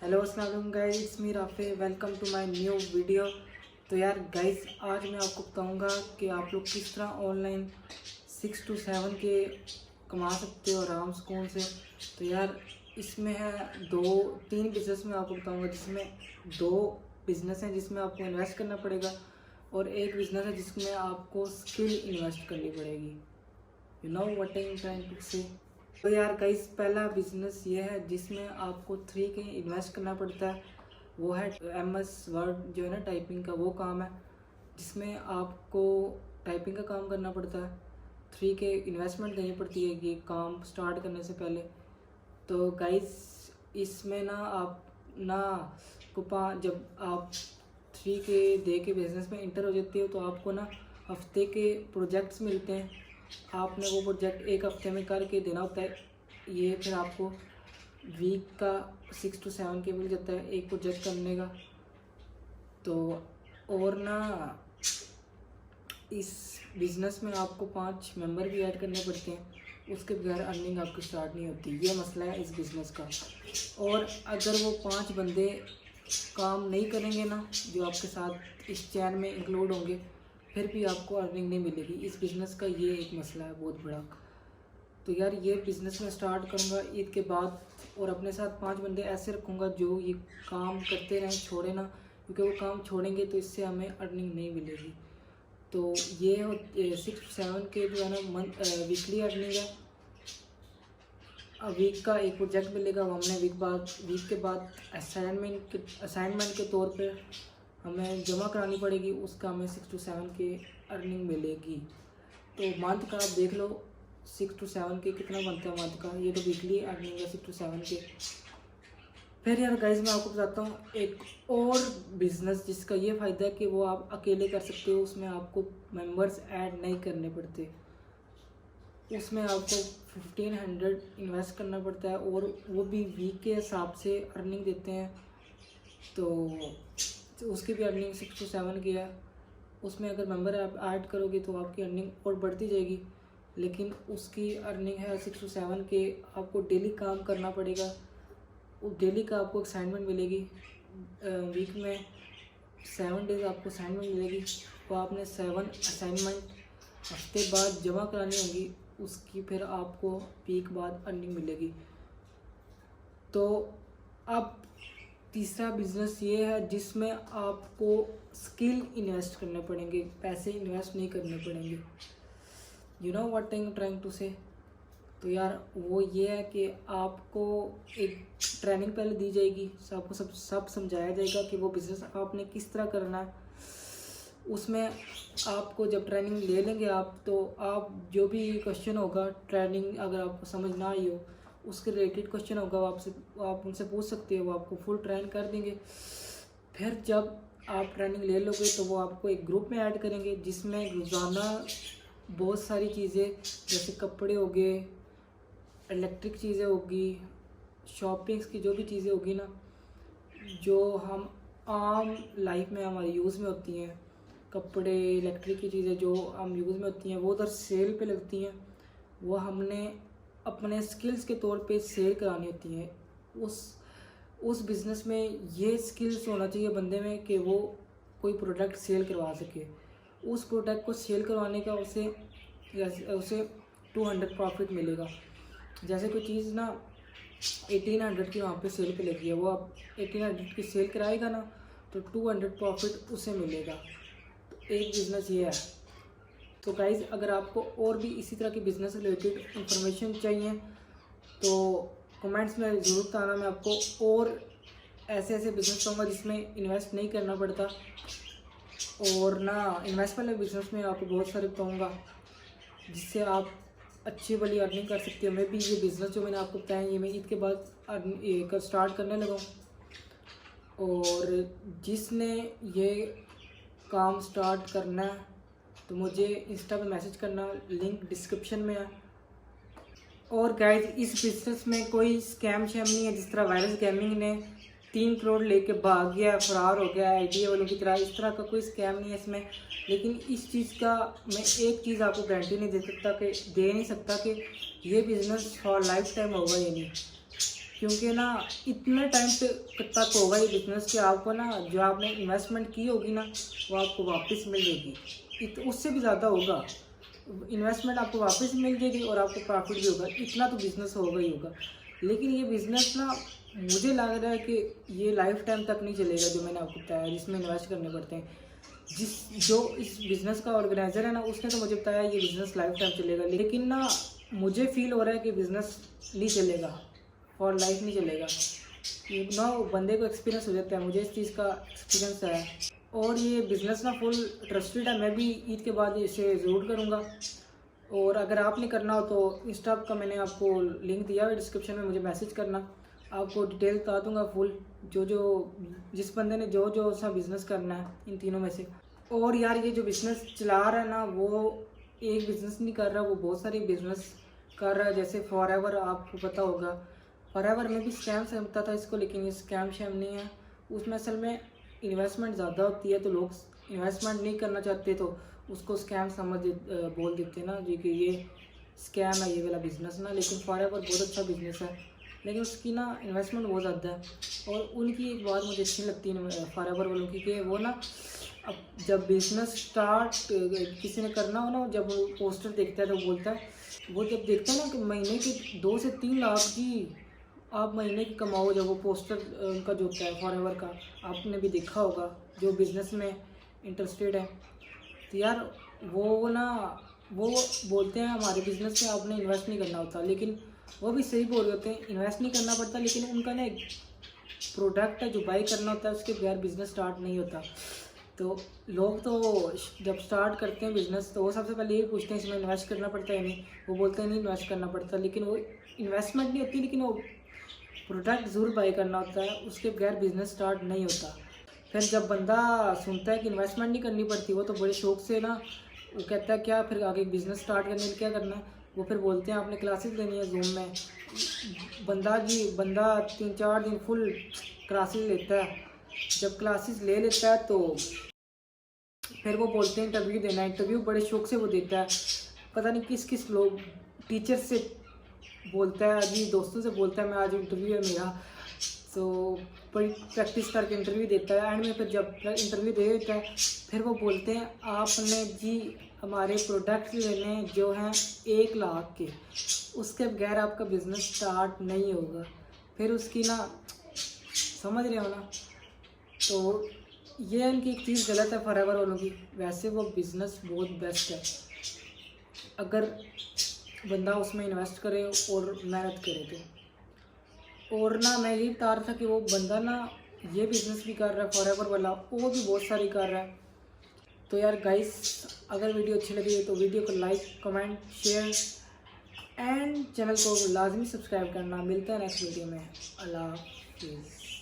Hello अस्सलाम वालेकुम guys, it's me Rafay. Welcome to my new video. तो यार गाइस, आज मैं आपको बताऊंगा कि आप लोग किस तरह ऑनलाइन 6 to 7 के कमा सकते हो आराम सुकून से। तो यार इसमें है दो तीन बिजनेस में आपको बताऊंगा, जिसमें दो बिजनेस हैं जिसमें आपको इन्वेस्ट करना पड़ेगा और एक बिजनेस है जिसमें आपको स्किल इन्वेस्ट करनी पड़ेगी। You know what I am trying to say. तो यार गाइस, पहला बिजनेस ये है जिसमें आपको 3K इन्वेस्ट करना पड़ता है। वो है MS वर्ड जो है ना, टाइपिंग का वो काम है जिसमें आपको टाइपिंग का काम करना पड़ता है। 3K इन्वेस्टमेंट देनी पड़ती है ये काम स्टार्ट करने से पहले। तो गाइस इसमें ना आप ना को जब आप 3K दे के बिजनेस में इंटर हो जाते हो तो आपको ना हफ्ते के प्रोजेक्ट्स मिलते हैं। आपने वो प्रोजेक्ट एक हफ्ते में करके देना होता है। ये फिर आपको वीक का 6 to 7K मिल जाता है एक प्रोजेक्ट करने का। तो और ना इस बिज़नेस में आपको 5 मेंबर भी ऐड करने पड़ते हैं, उसके बगैर अर्निंग आपकी स्टार्ट नहीं होती। ये मसला है इस बिज़नेस का। और अगर वो 5 बंदे काम नहीं करेंगे ना जो आपके साथ इस चैन में इंक्लूड होंगे, फिर भी आपको अर्निंग नहीं मिलेगी। इस बिज़नेस का ये एक मसला है बहुत बड़ा। तो यार ये बिज़नेस मैं स्टार्ट करूँगा ईद के बाद, और अपने साथ 5 बंदे ऐसे रखूँगा जो ये काम करते रहें, छोड़े ना, क्योंकि वो काम छोड़ेंगे तो इससे हमें अर्निंग नहीं मिलेगी। तो ये 6 to 7K जो है ना वीकली अर्निंग है। वीक का एक प्रोजेक्ट मिलेगा, वो हमने वीक के बाद असाइनमेंट के तौर पे हमें जमा करानी पड़ेगी, उसका हमें 6 to 7K अर्निंग मिलेगी। तो मंथ का आप देख लो 6 to 7K कितना बनता है मंथ का। ये तो वीकली अर्निंग है 6 to 7K। फिर यार गाइस मैं आपको बताता हूँ एक और बिज़नेस जिसका ये फ़ायदा है कि वो आप अकेले कर सकते हो। उसमें आपको मेंबर्स ऐड नहीं करने पड़ते। उसमें आपको 1500 इन्वेस्ट करना पड़ता है और वो भी वीक के हिसाब से अर्निंग देते हैं। तो उसकी भी अर्निंग 6 to 7 की है। उसमें अगर मेंबर आप ऐड करोगे तो आपकी अर्निंग और बढ़ती जाएगी, लेकिन उसकी अर्निंग है 6 to 7 के। आपको डेली काम करना पड़ेगा। डेली का आपको असाइनमेंट मिलेगी। वीक में 7 डेज आपको असाइनमेंट मिलेगी। तो आपने 7 असाइनमेंट हफ्ते बाद जमा करानी होगी, उसकी फिर आपको वीक बाद अर्निंग मिलेगी। तो अब तीसरा बिजनेस ये है जिसमें आपको स्किल इन्वेस्ट करने पड़ेंगे, पैसे इन्वेस्ट नहीं करने पड़ेंगे। You know what I am trying to say. तो यार वो ये है कि आपको एक ट्रेनिंग पहले दी जाएगी, आपको सब समझाया जाएगा कि वो बिज़नेस आपने किस तरह करना है। उसमें आपको जब ट्रेनिंग ले लेंगे आप, तो आप जो भी क्वेश्चन होगा, ट्रेनिंग अगर आपको समझ ना आई हो उसके रिलेटेड क्वेश्चन होगा, आप उनसे पूछ सकते हो, वो आपको फुल ट्रेन कर देंगे। फिर जब आप ट्रेनिंग ले लोगे तो वो आपको एक ग्रुप में ऐड करेंगे जिसमें रोज़ाना बहुत सारी चीज़ें जैसे कपड़े हो गए, इलेक्ट्रिक चीज़ें होगी, शॉपिंग्स की जो भी चीज़ें होगी ना, जो हम आम लाइफ में हमारी यूज़ में होती हैं, कपड़े इलेक्ट्रिक की चीज़ें जो हम यूज़ में होती हैं, वो उधर सेल पे लगती हैं। वो हमने अपने स्किल्स के तौर पे सेल करानी होती हैं। उस बिज़नेस में ये स्किल्स होना चाहिए बंदे में कि वो कोई प्रोडक्ट सेल करवा सके। उस प्रोडक्ट को सेल करवाने का उसे 200 प्रॉफिट मिलेगा। जैसे कोई चीज़ ना 1800 की वहाँ पे सेल पे लगी है, वो आप 1800 की सेल कराएगा ना तो 200 प्रॉफिट उसे मिलेगा। तो एक बिज़नेस ये है। तो गाइज़, अगर आपको और भी इसी तरह की बिज़नेस रिलेटेड इंफॉर्मेशन चाहिए तो कमेंट्स में ज़रूर बताना। मैं आपको और ऐसे बिज़नेस कहूँगा जिसमें इन्वेस्ट नहीं करना पड़ता, और ना इन्वेस्ट वाले बिज़नेस में आपको बहुत सारे बताऊँगा जिससे आप अच्छी वाली अर्निंग कर सकते हो। मैं भी ये बिज़नेस जो मैंने आपको बताया ये मैं ईद के बाद स्टार्ट करने लगा हूँ। और जिसने ये काम स्टार्ट करना है तो मुझे इंस्टा पे मैसेज करना, लिंक डिस्क्रिप्शन में है। और गाइज, इस बिज़नेस में कोई स्कैम शैम नहीं है जिस तरह वायरस गेमिंग ने 3 करोड़ लेके भाग गया, फरार हो गया आईडिया वालों की तरह। इस तरह का कोई स्कैम नहीं है इसमें। लेकिन इस चीज़ का मैं एक चीज़ आपको गारंटी नहीं दे नहीं सकता कि ये बिज़नेस फॉर लाइफ टाइम होगा या नहीं। क्योंकि ना इतने टाइम पे तक होगा ये बिजनेस कि आपको ना जो आपने इन्वेस्टमेंट की होगी ना वो आपको वापस मिल जाएगी, उससे भी ज़्यादा होगा। इन्वेस्टमेंट आपको वापस मिल जाएगी और आपको प्रॉफिट भी होगा, इतना तो बिज़नेस होगा ही होगा। लेकिन ये बिज़नेस ना मुझे लग रहा है कि ये लाइफ टाइम तक नहीं चलेगा, जो मैंने आपको बताया जिसमें इन्वेस्ट करने पड़ते हैं। जो इस बिज़नेस का ऑर्गेनाइज़र है ना उसने तो मुझे बताया ये बिज़नेस लाइफ टाइम चलेगा, लेकिन ना मुझे फील हो रहा है कि बिज़नेस नहीं चलेगा, फॉर लाइफ नहीं चलेगा। ना बंदे को एक्सपीरियंस हो जाता है, मुझे इस चीज़ का एक्सपीरियंस है। और ये बिज़नेस ना फुल ट्रस्टेड है, मैं भी ईद के बाद इसे ज़रूर करूँगा। और अगर आपने करना हो तो इंस्टा का मैंने आपको लिंक दिया है डिस्क्रिप्शन में, मुझे मैसेज करना, आपको डिटेल बता दूंगा फुल, जिस बंदे ने जो सा बिज़नेस करना है इन तीनों में से। और यार ये जो बिज़नेस चला रहा है ना वो एक बिज़नेस नहीं कर रहा, वो बहुत सारे बिज़नेस कर रहा है। जैसे फॉरएवर आपको पता होगा, फॉरएवर में भी स्कैम समझता था इसको, लेकिन ये स्कैम शैम नहीं है। उसमें असल में इन्वेस्टमेंट ज़्यादा होती है, तो लोग इन्वेस्टमेंट नहीं करना चाहते तो उसको स्कैम बोल देते ना जी कि ये स्कैम है ये वाला बिज़नेस ना। लेकिन फॉरएवर बहुत अच्छा बिज़नेस है, लेकिन उसकी ना इन्वेस्टमेंट बहुत ज़्यादा है। और उनकी एक बात मुझे अच्छी लगती है फॉरएवर वालों की, कि वो ना अब जब बिज़नेस स्टार्ट किसी ने करना हो ना, जब वो पोस्टर देखता है तो बोलता है, वो जब देखता है ना कि महीने के 2 से 3 लाख की आप महीने की कमाओ, जब वो पोस्टर उनका जो होता है फॉरएवर का, आपने भी देखा होगा जो बिज़नेस में इंटरेस्टेड है। तो यार वो बोलते हैं हमारे बिज़नेस में आपने इन्वेस्ट नहीं करना होता, लेकिन वो भी सही बोल रहे होते हैं, इन्वेस्ट नहीं करना पड़ता, लेकिन उनका ना एक प्रोडक्ट है जो बाई करना होता है, उसके बगैर बिज़नेस स्टार्ट नहीं होता। तो लोग तो जब स्टार्ट करते हैं बिज़नेस तो वो सबसे पहले ये पूछते हैं इसमें इन्वेस्ट करना पड़ता है नहीं, वो बोलते हैं नहीं इन्वेस्ट करना पड़ता, लेकिन वो इन्वेस्टमेंट नहीं होती, लेकिन वो प्रोडक्ट ज़रूर बाई करना होता है, उसके बगैर बिज़नेस स्टार्ट नहीं होता। फिर जब बंदा सुनता है कि इन्वेस्टमेंट नहीं करनी पड़ती, वो तो बड़े शौक से ना वो कहता है क्या फिर आगे बिज़नेस स्टार्ट करने में क्या करना है, वो फिर बोलते हैं आपने क्लासेस लेनी है जूम में। बंदा 3-4 दिन फुल क्लासेस लेता है, जब क्लासेस ले लेता है तो फिर वो बोलते हैं इंटरव्यू देना है, इंटरव्यू बड़े शौक से वो देता है, पता नहीं किस किस लोग टीचर से बोलता है, अभी दोस्तों से बोलता है मैं आज इंटरव्यू है मेरा, तो बड़ी प्रैक्टिस करके इंटरव्यू देता है। एंड में फिर जब इंटरव्यू दे देता है फिर वो बोलते हैं आपने जी हमारे प्रोडक्ट लेने जो हैं 1 लाख के, उसके बगैर आपका बिज़नेस स्टार्ट नहीं होगा। फिर उसकी ना समझ रहे हो ना, तो ये इनकी एक चीज़ गलत है फॉरएवर वालों की। वैसे वो बिज़नेस बहुत बेस्ट है अगर बंदा उसमें इन्वेस्ट करे और मेहनत करे तो। और ना मैं यही बता रहा था कि वो बंदा ना ये बिज़नेस भी कर रहा है फॉरएवर वाला, वो भी बहुत सारी कर रहा है। तो यार गाइस, अगर वीडियो अच्छी लगी तो वीडियो को like comment share and channel को लाजमी सब्सक्राइब करना। मिलता है नेक्स्ट वीडियो में। अल्लाह हाफिज़।